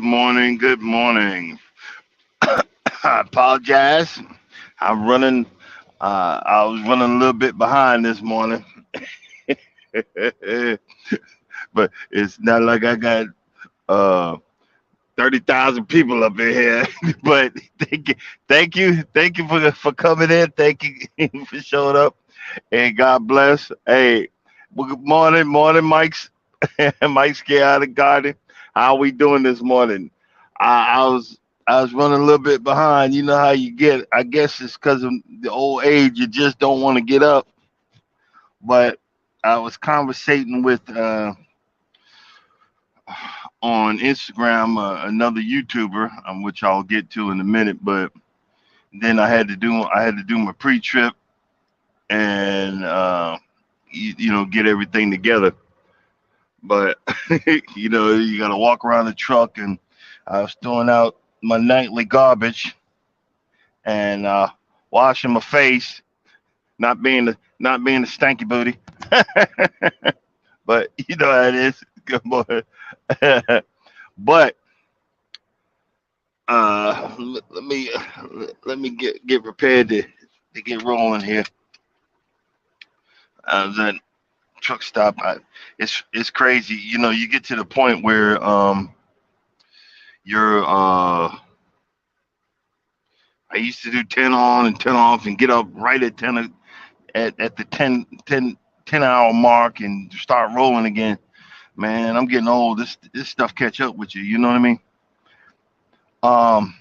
morning. Good morning. I apologize. I'm running. I was running a little bit behind this morning, but it's not like I got uh 30,000 people up in here. But thank you, thank you for coming in. Thank you for showing up, and God bless. Hey, well, good morning, Mike's Mike's Chaotic Garden. How we doing this morning? I was running a little bit behind. You know how you get. I guess it's because of the old age. You just don't want to get up. But I was conversating with on Instagram another YouTuber, which I'll get to in a minute. But then I had to do my pre-trip and get everything together. But you got to walk around the truck, and I was throwing out my nightly garbage and washing my face, not being a stanky booty. But you know how it is. Good morning. But let me get prepared to get rolling here. That truck stop, it's crazy. You get to the point where you're I used to do 10 on and 10 off and get up right at 10 at the 10 hour mark and start rolling again. Man, I'm getting old. This stuff catch up with you. You know what I mean? Um,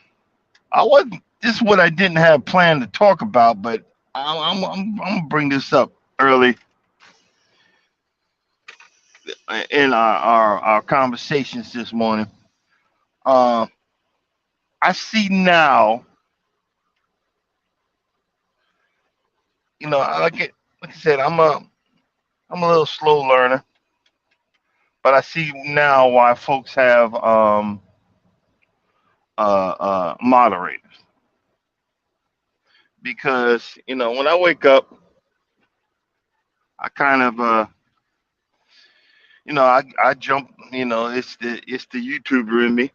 I wasn't. This is what I didn't have planned to talk about, but I'm gonna bring this up early in our conversations this morning. Uh, I see now. Like I said, I'm a little slow learner, but I see now why folks have moderators, because when I wake up, I kind of I jump. It's the YouTuber in me.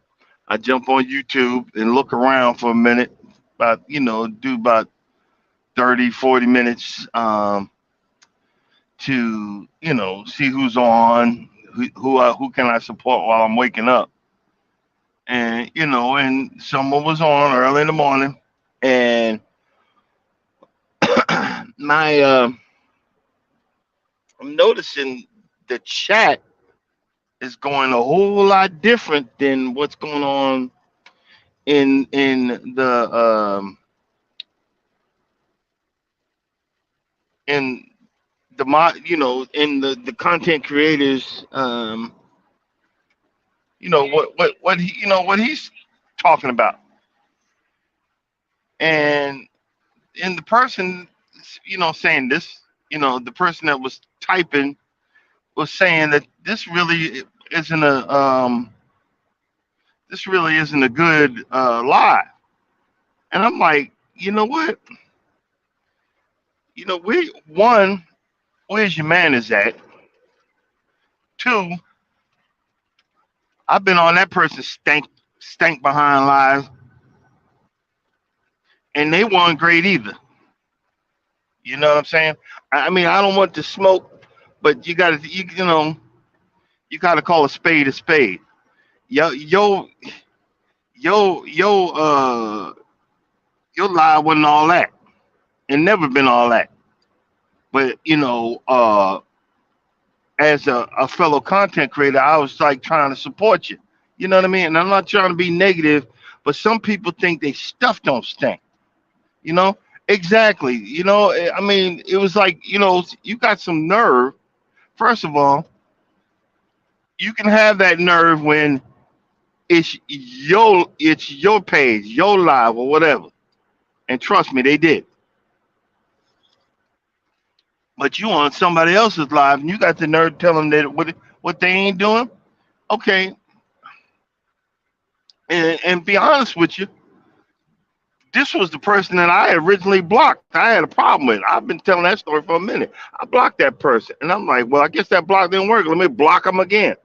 I jump on YouTube and look around for a minute, about do about 30, 40 minutes, to see who's on, who can I support while I'm waking up. And someone was on early in the morning, and my I'm noticing the chat is going a whole lot different than what's going on in in in the content creators, what he's talking about. And the person, saying this, the person that was typing was saying that isn't a this really isn't a good lie. And I'm like, you know what? We one, where's your man is at? Two, I've been on that person's stank behind lives, and they weren't great either. You know what I'm saying? I mean, I don't want to smoke, but you gotta call a spade a spade. Yo, yo, your lie wasn't all that, and never been all that. But as a fellow content creator, I was like trying to support you. You know what I mean? And I'm not trying to be negative, but some people think they stuff don't stink. You know? Exactly. I mean, it was like, you got some nerve. First of all, you can have that nerve when it's your page, your live or whatever. And trust me, they did. But you on somebody else's live and you got the nerve to tell them that what they ain't doing. Okay, and be honest with you, this was the person that I originally blocked. I had a problem with. I've been telling that story for a minute. I blocked that person, and I'm like, well, I guess that block didn't work. Let me block them again.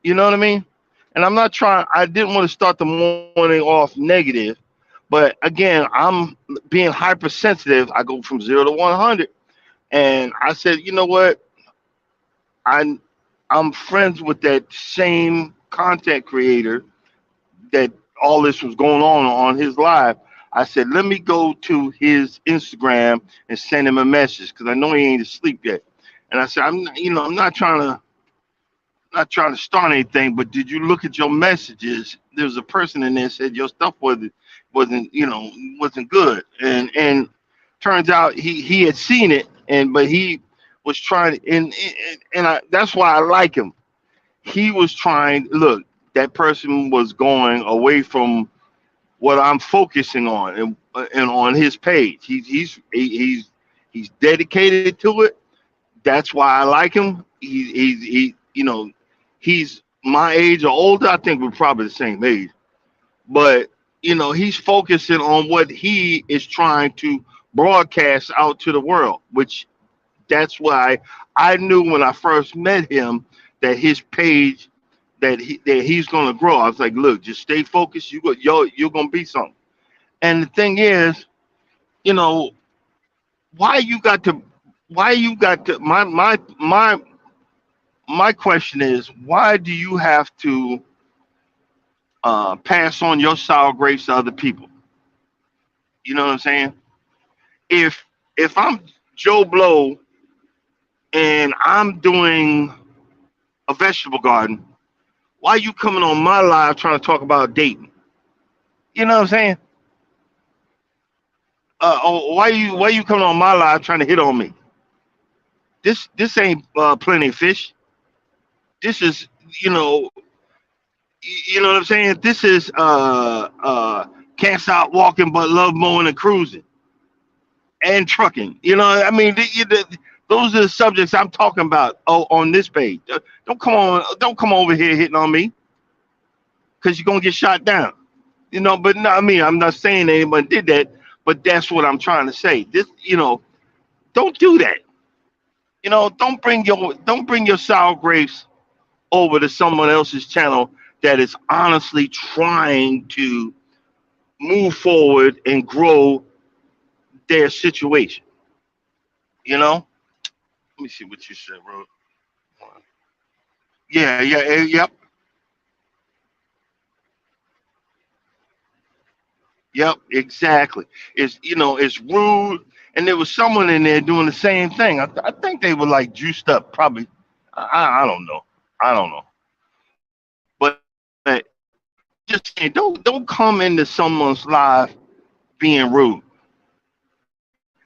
You know what I mean? And I'm not trying. I didn't want to start the morning off negative, but again, I'm being hypersensitive. I go from 0 to 100, and I said, you know what? I I'm friends with that same content creator that all this was going on his live. I said, let me go to his Instagram and send him a message because I know he ain't asleep yet. And I said, I'm not trying to start anything, but did you look at your messages? There was a person in there said your stuff wasn't good, and turns out he had seen it, and but he was trying, that's why I like him. He was trying. Look, that person was going away from what I'm focusing on, and on his page. He's dedicated to it. That's why I like him. He's my age or older. I think we're probably the same age, but he's focusing on what he is trying to broadcast out to the world, which that's why I knew when I first met him that his page that he's gonna grow. I was like, look, just stay focused. You're gonna be something. And the thing is, you know, why you got to my question is, why do you have to pass on your sour grapes to other people? You know what I'm saying? If I'm Joe Blow and I'm doing a vegetable garden, why you coming on my live trying to talk about dating? You know what I'm saying? Why you coming on my live trying to hit on me? This ain't plenty of fish. This is you know you know what I'm saying. This is can't stop walking but love mowing and cruising and trucking. I mean, those are the subjects I'm talking about. On this page. Don't come over here hitting on me because you're gonna get shot down. But no, I mean, I'm not saying anyone did that, but that's what I'm trying to say. Don't do that. Don't bring your sour grapes over to someone else's channel that is honestly trying to move forward and grow their situation. You know? Let me see what you said, bro. Yeah, yeah, yep, yep, exactly. It's rude, and there was someone in there doing the same thing. I think they were like juiced up, probably. I don't know. I don't know. But just saying, don't come into someone's life being rude.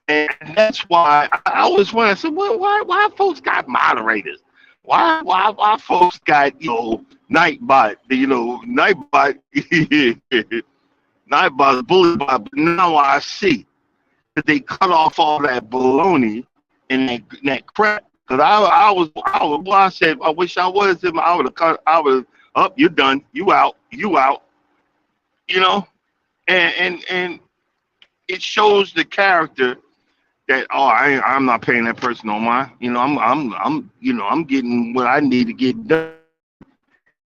And that's why I always wonder. I said, well, why folks got moderators? Why folks got Nightbot? Nightbot, Nightbot, bully bot. But now I see that they cut off all that baloney and that crap. Cause I said I wish I was him. I would have cut. I would have. Up, you're done. You out. You out. You know, and it shows the character that I'm not paying that person no mind. I'm getting what I need to get done,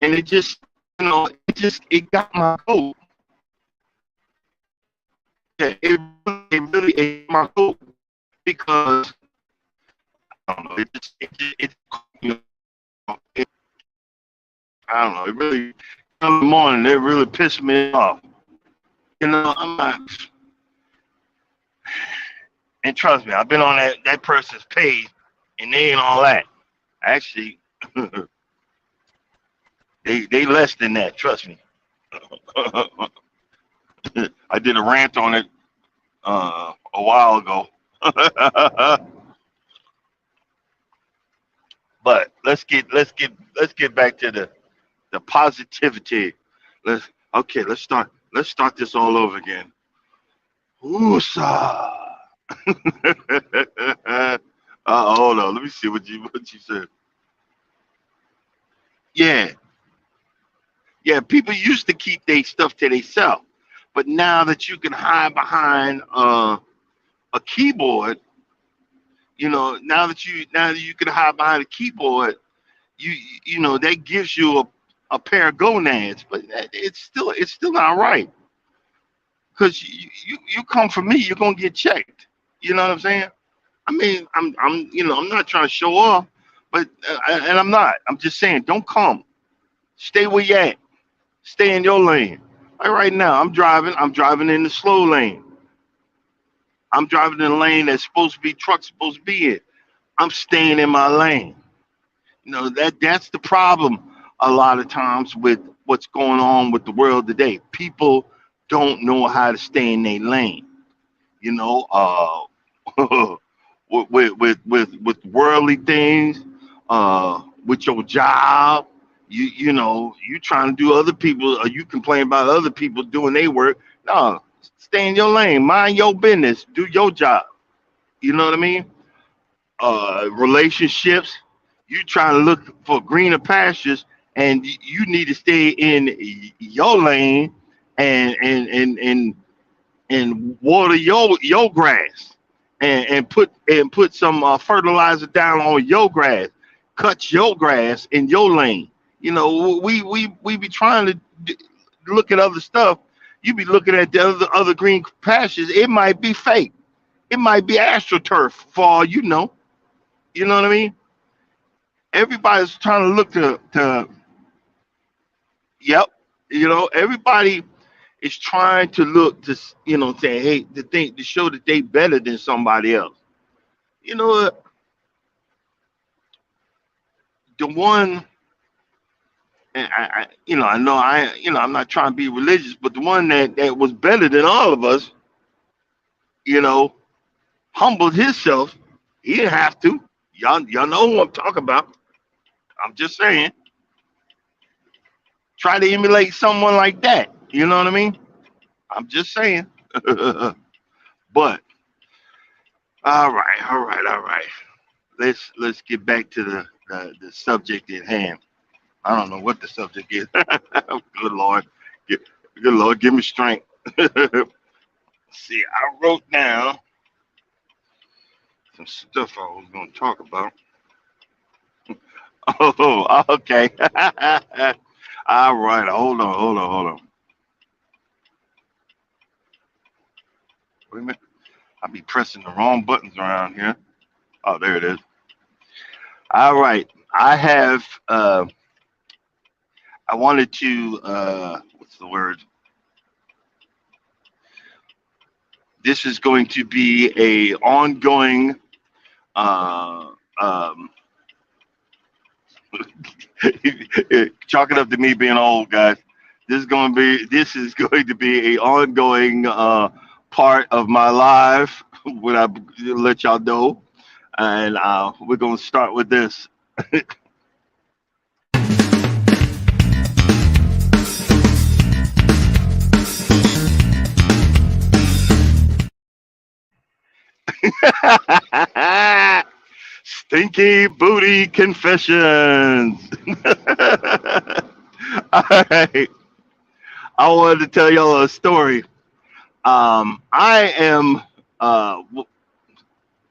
and it got my goat. Yeah, it really ate my goat because I don't know. You it, I don't know. It really in the morning it really pissed me off. I'm not. And trust me, I've been on that person's page, and they ain't all that. Actually, they less than that. Trust me. I did a rant on it a while ago. But let's get back to the positivity. Let's okay. Let's start this all over again. Woosa. Hold on. Let me see what you said. Yeah, yeah. People used to keep their stuff to themselves, but now that you can hide behind a keyboard, now that you can hide behind a keyboard, you that gives you a pair of gonads, but it's still not right because you come for me, you're gonna get checked. You know what I'm saying? I mean, I'm not trying to show off, but and I'm not. I'm just saying, don't come. Stay where you at. Stay in your lane. Like right now, I'm driving. I'm driving in the slow lane. I'm driving in the lane that's supposed to be trucks supposed to be in. I'm staying in my lane. That's the problem a lot of times with what's going on with the world today. People don't know how to stay in their lane. You know, with worldly things, with your job. You trying to do other people, or you complain about other people doing their work. No, stay in your lane, mind your business, do your job. You know what I mean? Relationships, you trying to look for greener pastures, and you need to stay in your lane and water your grass and put some fertilizer down on your grass. Cut your grass in your lane. We be trying to look at other stuff. You be looking at the other green pastures. It might be fake. It might be astroturf for all you know. You know what I mean? Everybody's trying to look to yep. Everybody is trying to look to say, hey, to show that they better than somebody else. You know what? The one, and I know I'm not trying to be religious, but the one that was better than all of us, you know, humbled himself. He didn't have to. Y'all know who I'm talking about. I'm just saying, try to emulate someone like that. You know what I mean? I'm just saying. But all right. Let's get back to the subject at hand. I don't know what the subject is. Good Lord, Gi- good Lord, give me strength. See, I wrote down some stuff I was going to talk about. Oh, okay. All right, hold on. Wait a minute. I be pressing the wrong buttons around here. Oh, there it is. All right, I have. I wanted to. What's the word? This is going to be a ongoing. Uh, um, Chalk it up to me being old, guys. This is going to be a ongoing part of my life. When I let y'all know, and we're gonna start with this. Stinky booty confessions. All right, I wanted to tell y'all a story. I am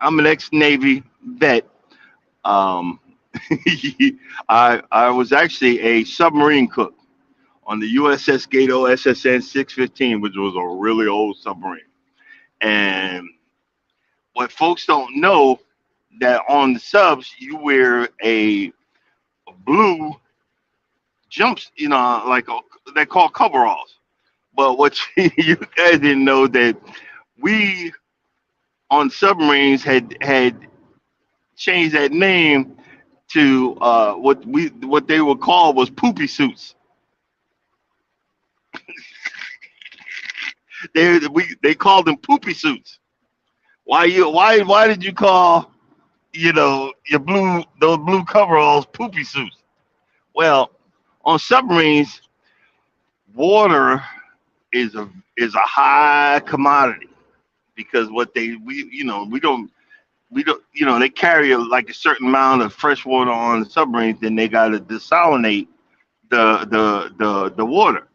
I'm an ex-Navy vet. Um, I was actually a submarine cook on the USS Gato SSN 615, which was a really old submarine. And what folks don't know that on the subs you wear a blue jumps, like they call coveralls. But what you guys didn't know that we on submarines had changed that name to what they would call was poopy suits. They called them poopy suits. Why did you call your those blue coveralls poopy suits? Well, on submarines, water is a high commodity because what we don't they carry like a certain amount of fresh water on the submarines, then they got to desalinate the water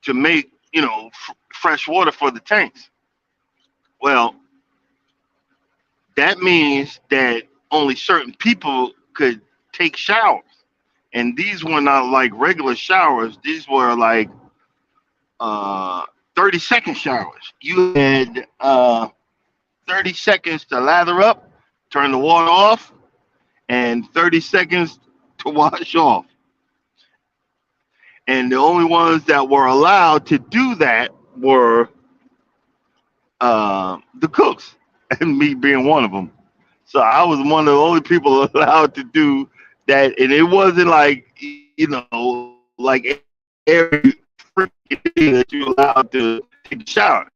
to make fresh water for the tanks. Well, that means that only certain people could take showers and these were not like regular showers. These were like uh 30-second showers. You had 30 seconds to lather up, turn the water off, and 30 seconds to wash off. And the only ones that were allowed to do that were the cooks, and me being one of them. So I was one of the only people allowed to do that, and it wasn't like like every freaking day that you're allowed to take a shower.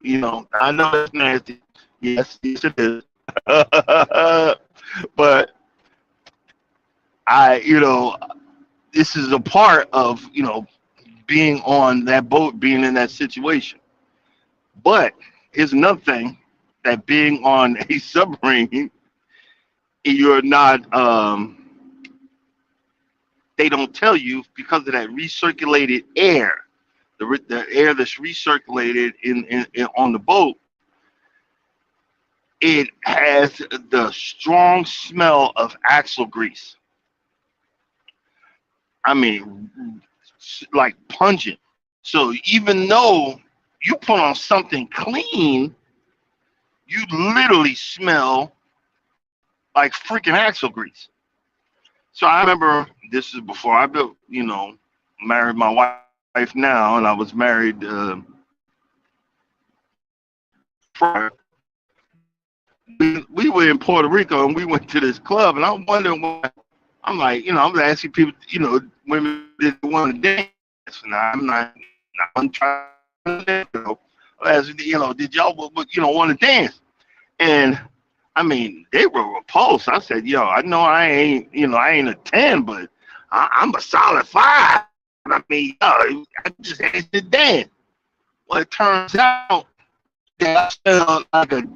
I know that's nasty. Yes, yes it is. But this is a part of being on that boat, being in that situation. But here's another thing: that being on a submarine, you're not. They don't tell you because of that recirculated air, the air that's recirculated in on the boat. It has the strong smell of axle grease. I mean, like pungent. So even though you put on something clean, you literally smell like freaking axle grease. So I remember this is before I built, married my wife now, and I was married prior. We were in Puerto Rico and we went to this club, and I'm wondering why. I'm like, I'm asking people, women did want to dance, and I'm not, I'm trying to dance, did y'all, want to dance? And I mean, they were repulsed. I said, I know I ain't a 10, but I'm a solid 5. I mean, I just had to dance. Well, it turns out that I felt like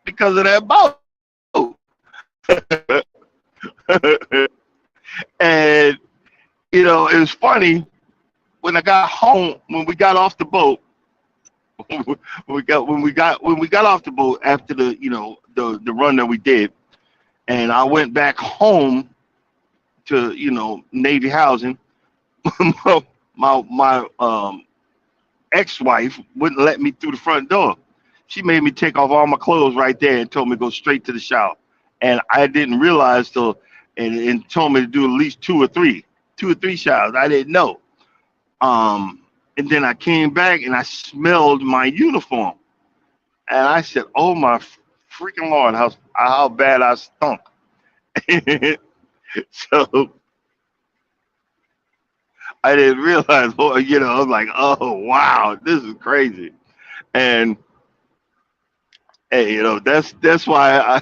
because of that boat. And, it was funny when I got home, when we got off the boat, when we got off the boat after the run that we did, and I went back home to Navy housing. My ex-wife wouldn't let me through the front door. She made me take off all my clothes right there and told me to go straight to the shower. And I didn't realize till and told me to do at least two or three showers. I didn't know. And then I came back and I smelled my uniform, and I said, "Oh my freaking lord, how bad I stunk!" So I didn't realize, I was like, "Oh wow, this is crazy." And hey, that's why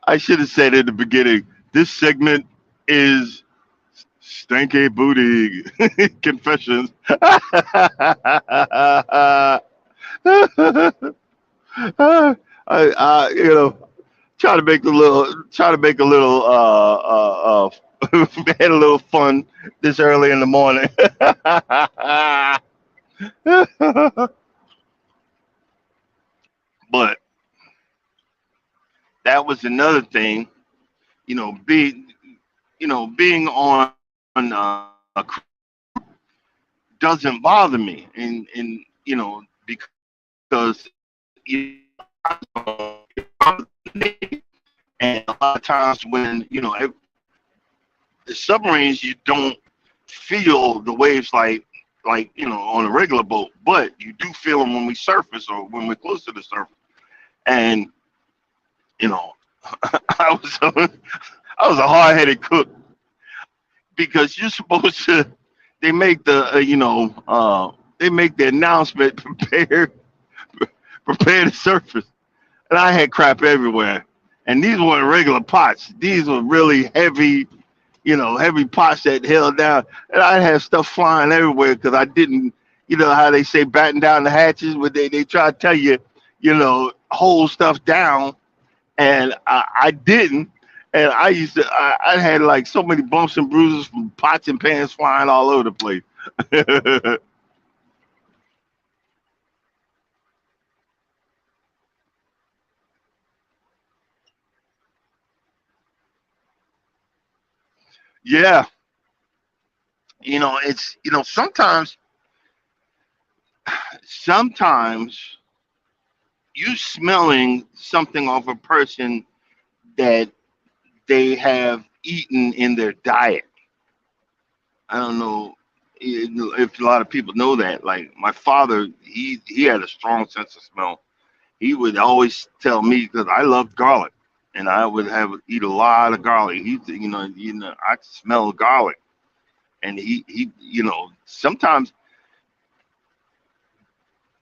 I should have said in the beginning, this segment is Stanky Booty Confessions. Try to make a little had a little fun this early in the morning. But that was another thing, being being on a crew doesn't bother me, and because and a lot of times when the submarines, you don't feel the waves like on a regular boat, but you do feel them when we surface or when we're close to the surface. And you know, I was I was a hard headed cook because you're supposed to. They make they make the announcement prepare the surface, and I had crap everywhere. And these weren't regular pots; these were really heavy, heavy pots that held down, and I had stuff flying everywhere because I didn't, how they say batten down the hatches, but they try to tell you, hold stuff down, and I didn't. And I had like so many bumps and bruises from pots and pans flying all over the place. Yeah, it's sometimes you smelling something of a person that they have eaten in their diet. I don't know if a lot of people know that. Like my father, he had a strong sense of smell. He would always tell me because I love garlic, and I would have eat a lot of garlic. I could smell garlic, and sometimes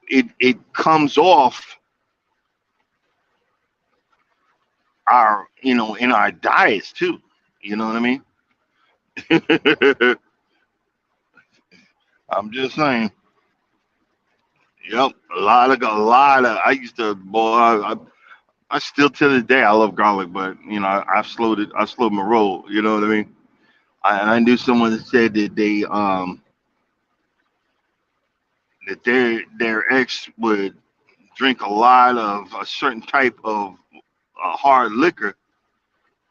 it comes off our in our diets too. You know what I mean? I'm just saying. Yep, a lot of. I used to, boy. I still to this day I love garlic, but I slowed it. I slowed my roll. You know what I mean? I knew someone that said that their ex would drink a lot of a certain type of hard liquor,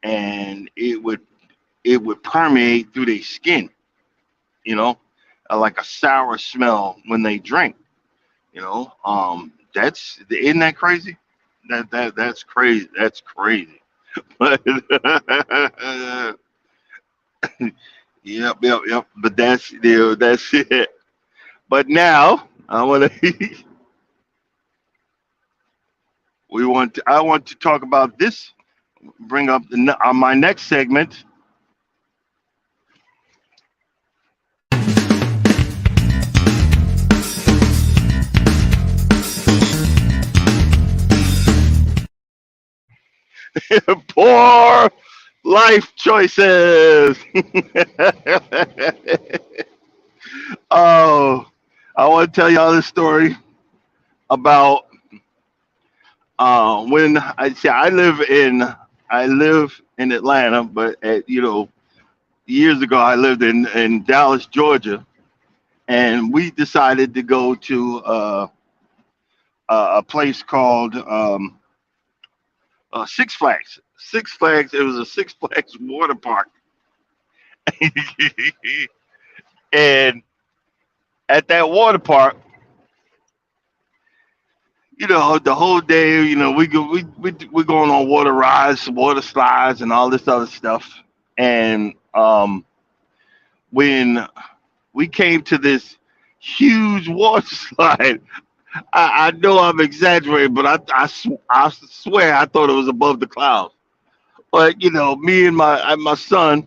and it would permeate through their skin. You know, like a sour smell when they drink. That's isn't that crazy? That's crazy. That's crazy. But yep. But that's it. But now I want to I want to talk about this. Bring up my next segment. Poor life choices. Oh, I want to tell y'all this story about when I say I live in Atlanta, but years ago I lived in Dallas, Georgia, and we decided to go to a place called Six Flags. Six Flags. It was a Six Flags water park, and at that water park, the whole day, we're going on water rides, water slides, and all this other stuff. And when we came to this huge water slide, I know I'm exaggerating, but I swear I thought it was above the clouds. But me and my son,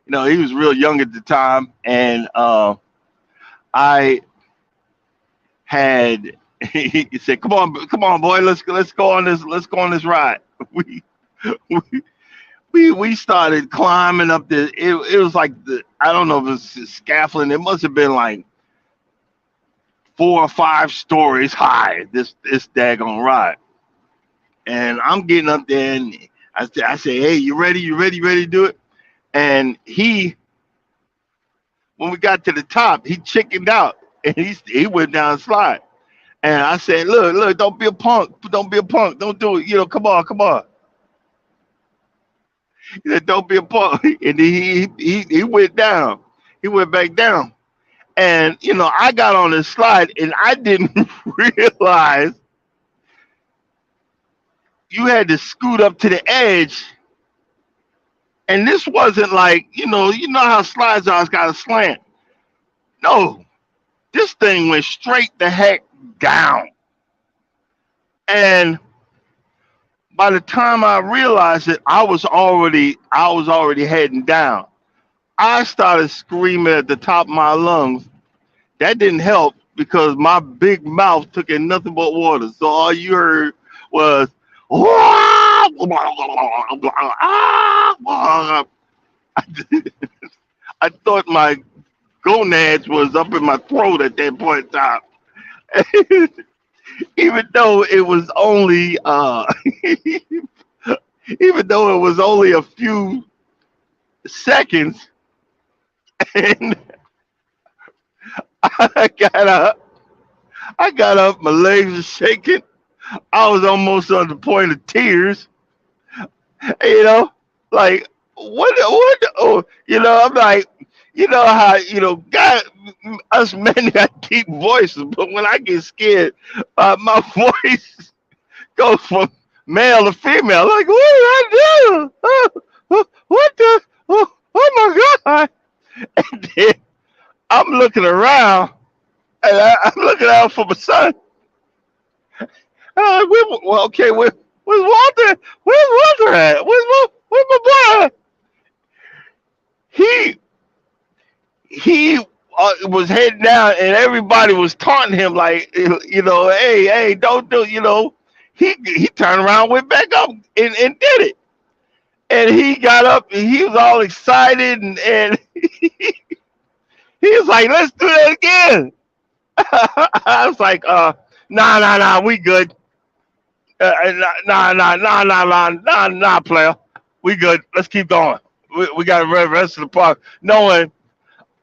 he was real young at the time, and I had he said, come on, boy, let's go on this ride." We we we started climbing up the. It was like I don't know if it was scaffolding. It must have been like 4 or 5 stories high. This daggone ride, and I'm getting up there, and I say, "Hey, you ready? You ready? You ready to do it?" And when we got to the top, he chickened out, and he went down the slide. And I said, look, don't be a punk. Don't be a punk. Don't do it. Come on, come on. He said, don't be a punk. And he went down. He went back down. And, I got on the slide and I didn't realize you had to scoot up to the edge. And this wasn't like, you know how slides are, it's got a slant. No, this thing went straight the heck down. And by the time I realized it, I was already heading down. I started screaming at the top of my lungs. That didn't help because my big mouth took in nothing but water. So all you heard was I thought my gonads was up in my throat at that point in time. Even though it was only even though it was only a few seconds, and I got up. I got up. My legs were shaking. I was almost on the point of tears. You know, like what, oh, I'm like, how, God, us men got deep voices, but when I get scared, my voice goes from male to female. Like, what did I do? What the? Oh my God. And then I'm looking around, and I'm looking out for my son. Well, okay, where's Walter? Where's Walter at? Where's my boy? He he was heading down, and everybody was taunting him like, hey, don't do, he turned around, went back up, and did it. And he got up, and he was all excited, and he was like, let's do that again. I was like, nah, we good. Nah, player. We good. Let's keep going. We got the rest of the park. Knowing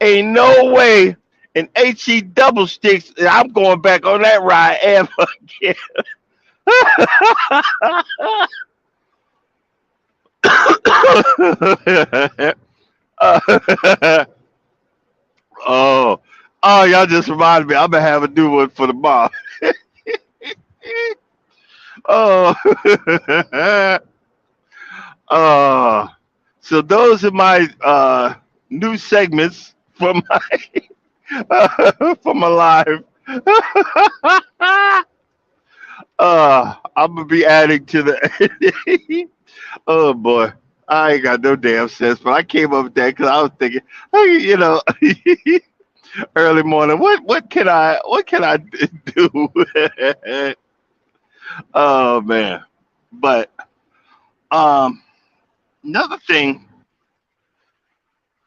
ain't no way in HE double sticks I'm going back on that ride ever again. oh, y'all just reminded me. I'm gonna have a new one for the bar. Oh, uh, so those are my new segments for my for my live. I'm gonna be adding to the. Oh boy, I ain't got no damn sense, but I came up with that because I was thinking, hey, early morning. What can I do? Oh man, but um, another thing,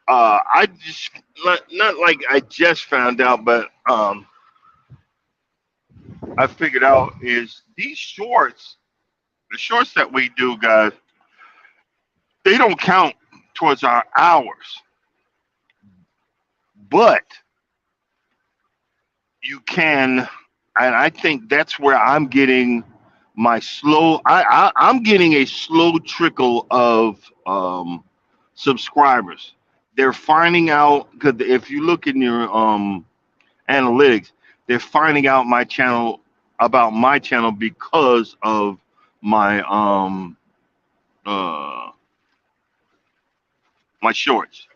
I just not like I just found out, but I figured out is these shorts, the shorts that we do, guys, they don't count towards our hours, but you can, and I think that's where I'm getting my slow. I'm getting a slow trickle of subscribers. They're finding out because if you look in your analytics, they're finding out my channel about my channel because of my uh my shorts.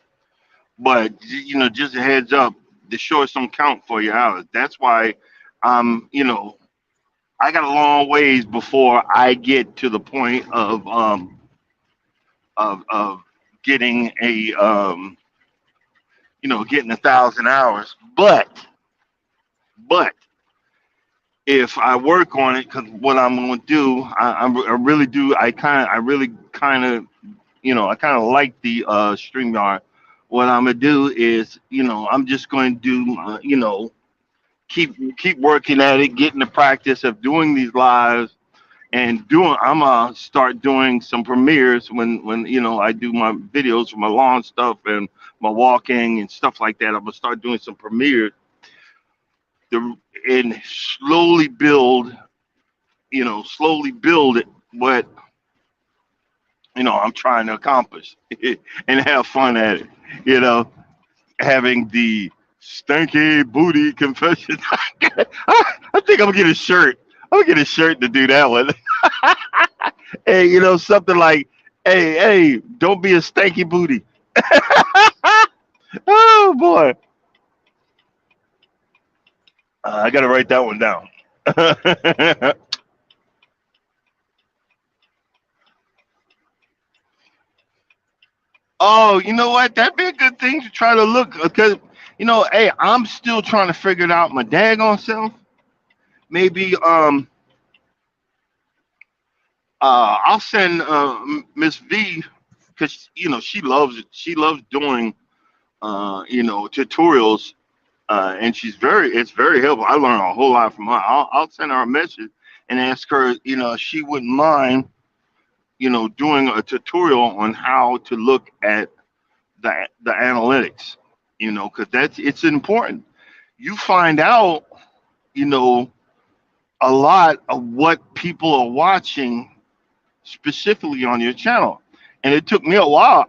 But just a heads up, the shorts don't count for your hours. That's why I got a long ways before I get to the point of getting a getting 1,000 hours. But if I work on it, because what I'm going to do, I really do. I really kind of I kind of like the StreamYard. What I'm gonna do is, I'm just going to do, keep working at it, getting the practice of doing these lives, and doing. I'm gonna start doing some premieres when I do my videos for my lawn stuff and my walking and stuff like that. I'm gonna start doing some premieres to, and slowly build it. What I'm trying to accomplish, and have fun at it. You know, having the stinky booty confession. I think I'm gonna get a shirt. I'm gonna get a shirt to do that one. Hey, something like, hey, don't be a stanky booty. Oh boy, I gotta write that one down. Oh, you know what? That'd be a good thing to try to look because hey, I'm still trying to figure it out my daggone self. Maybe I'll send Miss V because she loves doing tutorials, and it's very helpful. I learned a whole lot from her. I'll send her a message and ask her if she wouldn't mind doing a tutorial on how to look at the analytics, because it's important. You find out you know a lot of what people are watching specifically on your channel. and it took me a while.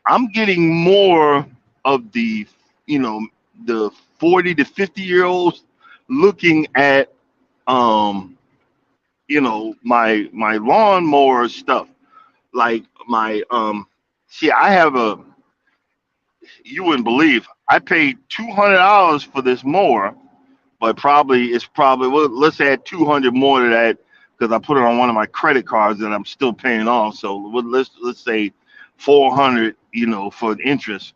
I'm getting more of the, you know, the 40 to 50-year olds looking at, um, my lawnmower stuff, like my, see, I have a, you wouldn't believe, I paid $200 for this mower, but probably it's probably, well, let's add 200 more to that because I put it on one of my credit cards that I'm still paying off. So let's say 400, for the interest.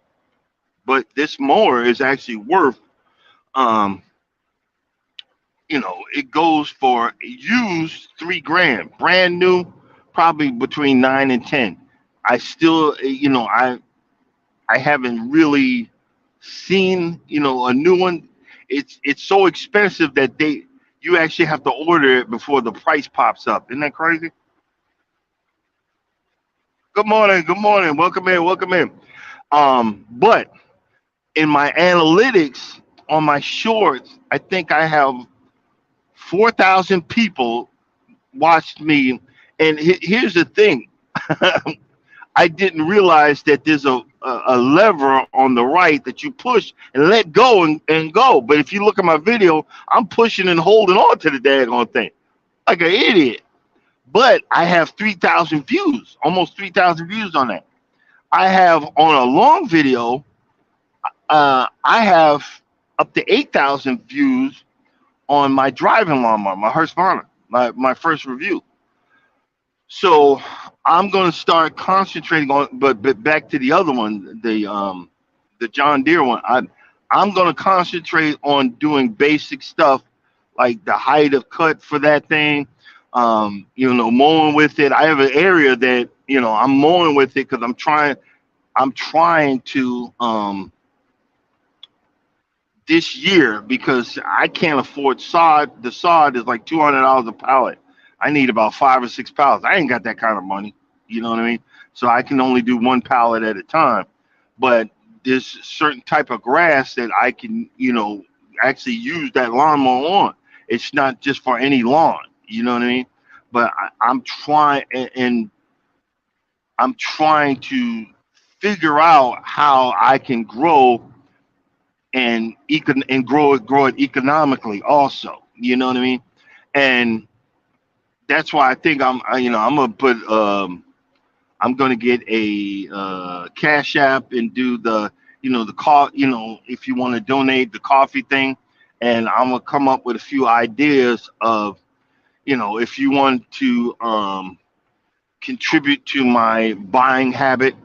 But this mower is actually worth, um, it goes for used 3 grand, brand new, probably between 9 and 10. I still, I haven't really seen, a new one. It's so expensive that you actually have to order it before the price pops up. Isn't that crazy? Good morning. Welcome in, welcome in. But in my analytics on my shorts, I think I have 4,000 people watched me. And here's the thing. I didn't realize that there's a lever on the right that you push and let go and go. But if you look at my video, I'm pushing and holding on to the daggone thing like an idiot. But I have 3,000 views, almost 3,000 views on that. I have on a long video, I have up to 8,000 views on my driving lawnmower, my Husqvarna, my first review. So I'm going to start concentrating on, but back to the other one, the John Deere one. I'm going to concentrate on doing basic stuff like the height of cut for that thing. Mowing with it. I have an area that I'm mowing with it because I'm trying to this year because I can't afford sod. The sod is like $200 a pallet. I need about 5 or 6 pallets. I ain't got that kind of money. You know what I mean? So I can only do one pallet at a time. But there's certain type of grass that I can, actually use that lawnmower on. It's not just for any lawn. You know what I mean? But I'm trying, and I'm trying to figure out how I can grow and grow it economically also. You know what I mean? And that's why I think I'm gonna put I'm gonna get a cash app and do the call, if you want to donate the coffee thing, and I'm gonna come up with a few ideas of, if you want to contribute to my buying habit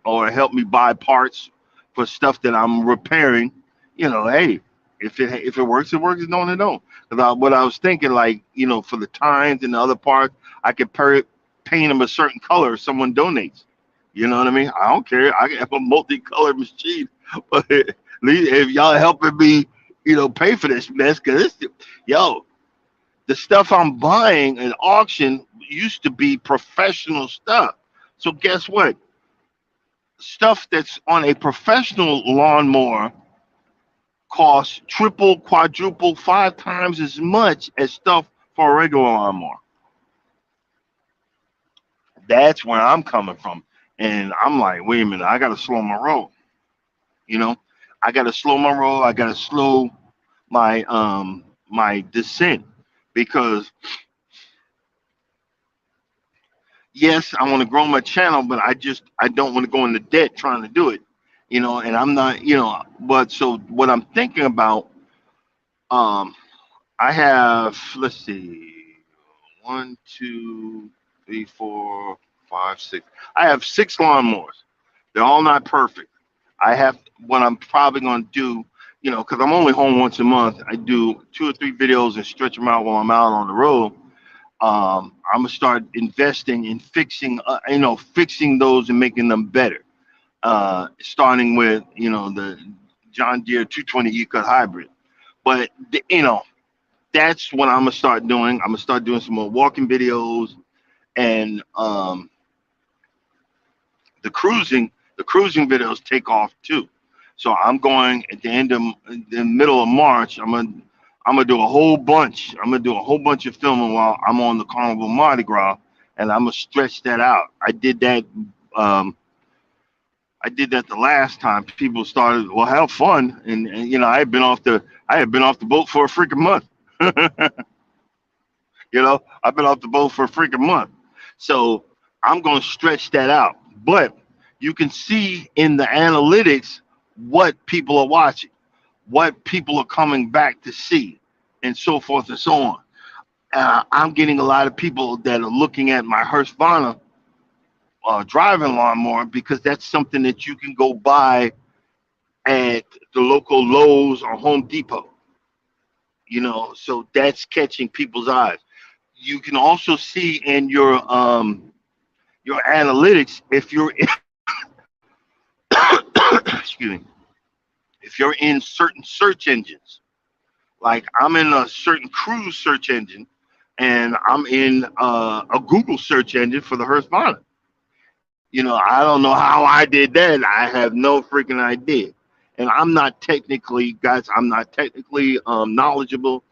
or help me buy parts for stuff that I'm repairing, hey, if it works, it works. If it don't, it don't. Because what I was thinking, like, for the tines and the other parts, I could paint them a certain color if someone donates. You know what I mean? I don't care. I can have a multicolored machine, but at least if y'all helping me, pay for this mess, because yo, the stuff I'm buying at auction used to be professional stuff. So guess what? Stuff that's on a professional lawnmower costs triple, quadruple, 5 times as much as stuff for a regular lawnmower. That's where I'm coming from. And I'm like, wait a minute, I gotta slow my roll. You know, I gotta slow my roll. I gotta slow my descent because yes, I want to grow my channel, but I don't want to go into debt trying to do it. And I'm not, but so what I'm thinking about, um, I have, let's see, one, two, three, four, five, six. I have 6 lawnmowers. They're all not perfect. I have what I'm probably going to do, because I'm only home once a month. I do 2 or 3 videos and stretch them out while I'm out on the road. I'm gonna start investing in fixing those and making them better. Starting with the John Deere 220 E-Cut Hybrid. But that's what I'm gonna start doing. I'm gonna start doing some more walking videos and the cruising videos take off too. So I'm going at the middle of March. I'm gonna do a whole bunch. I'm gonna do a whole bunch of filming while I'm on the Carnival Mardi Gras, and I'm gonna stretch that out. Um, I did that the last time. People started, well, have fun, and I had been off the boat for a freaking month. I've been off the boat for a freaking month. So I'm going to stretch that out. But you can see in the analytics what people are watching, what people are coming back to see, and so forth and so on. I'm getting a lot of people that are looking at my Husqvarna driving lawnmower because that's something that you can go buy at the local Lowe's or Home Depot. So that's catching people's eyes. You can also see in your analytics if you're excuse me, if you're in certain search engines. Like I'm in a certain cruise search engine, and I'm in a Google search engine for the Husqvarna. I don't know how I did that. I have no freaking idea. And I'm not technically knowledgeable,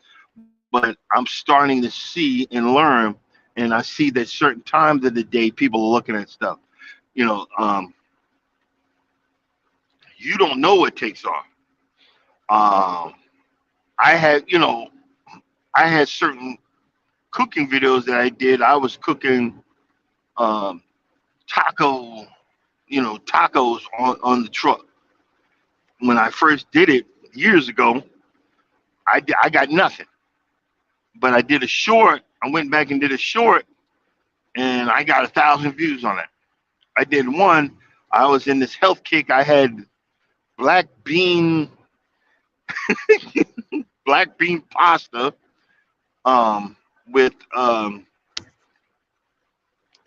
but I'm starting to see and learn. And I see that certain times of the day people are looking at stuff. You know, um, you don't know what takes off. Um, I had, you know, I had certain cooking videos that I did. I was cooking um, taco, tacos on the truck. When I first did it years ago, I got nothing. But I did a short. I went back and did a short, and I got 1,000 views on it. I did one. I was in this health kick. I had black bean, black bean pasta um, with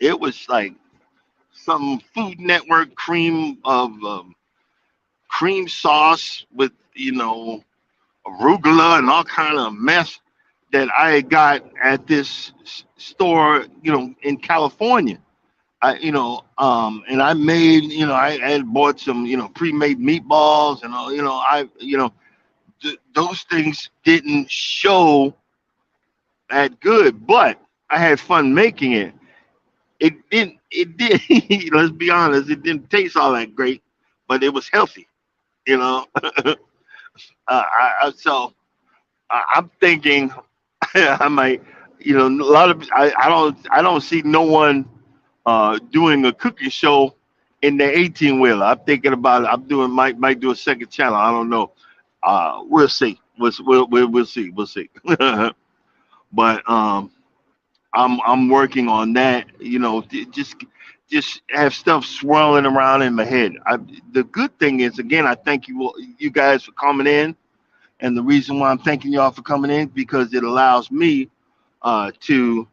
it was like some Food Network cream sauce with arugula and all kind of mess that I got at this store, in California. And I made, I had bought some, pre-made meatballs and all, those things didn't show that good, but I had fun making it. It did. Let's be honest, it didn't taste all that great, but it was healthy. You know, I'm thinking I might, a lot of I don't see no one doing a cooking show in the 18 wheeler. I'm thinking about it. I'm doing might do a second channel. I don't know. We'll see. We'll see. We'll see. But I'm working on that. Just have stuff swirling around in my head. The good thing is, again, I thank you guys for coming in, and the reason why I'm thanking y'all for coming in because it allows me to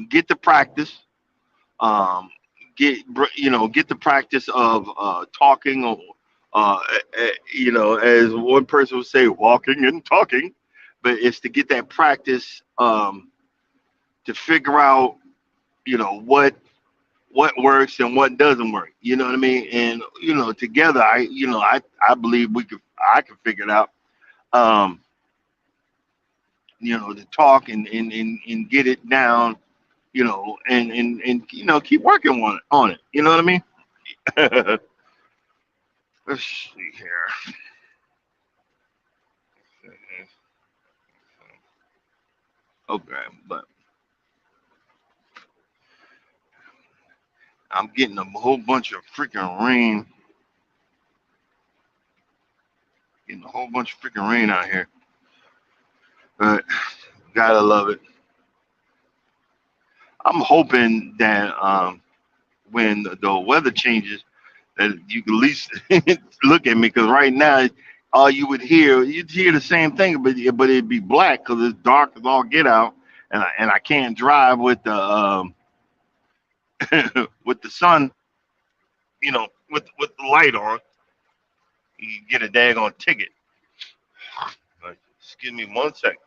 get the practice, um, get the practice of talking, or as one person would say, walking and talking, but it's to get that practice to figure out, what works and what doesn't work. You know what I mean? And together, I believe I can figure it out. Um, to talk and get it down. And keep working on it. You know what I mean? Let's see here. Okay, but I'm getting a whole bunch of freaking rain. Getting a whole bunch of freaking rain out here. But gotta love it. I'm hoping that when the weather changes, that you can at least look at me because right now, all you'd hear the same thing, but it'd be black because it's dark as all get out, and I can't drive with the with the sun, with the light on. You get a daggone ticket. Like, excuse me 1 second.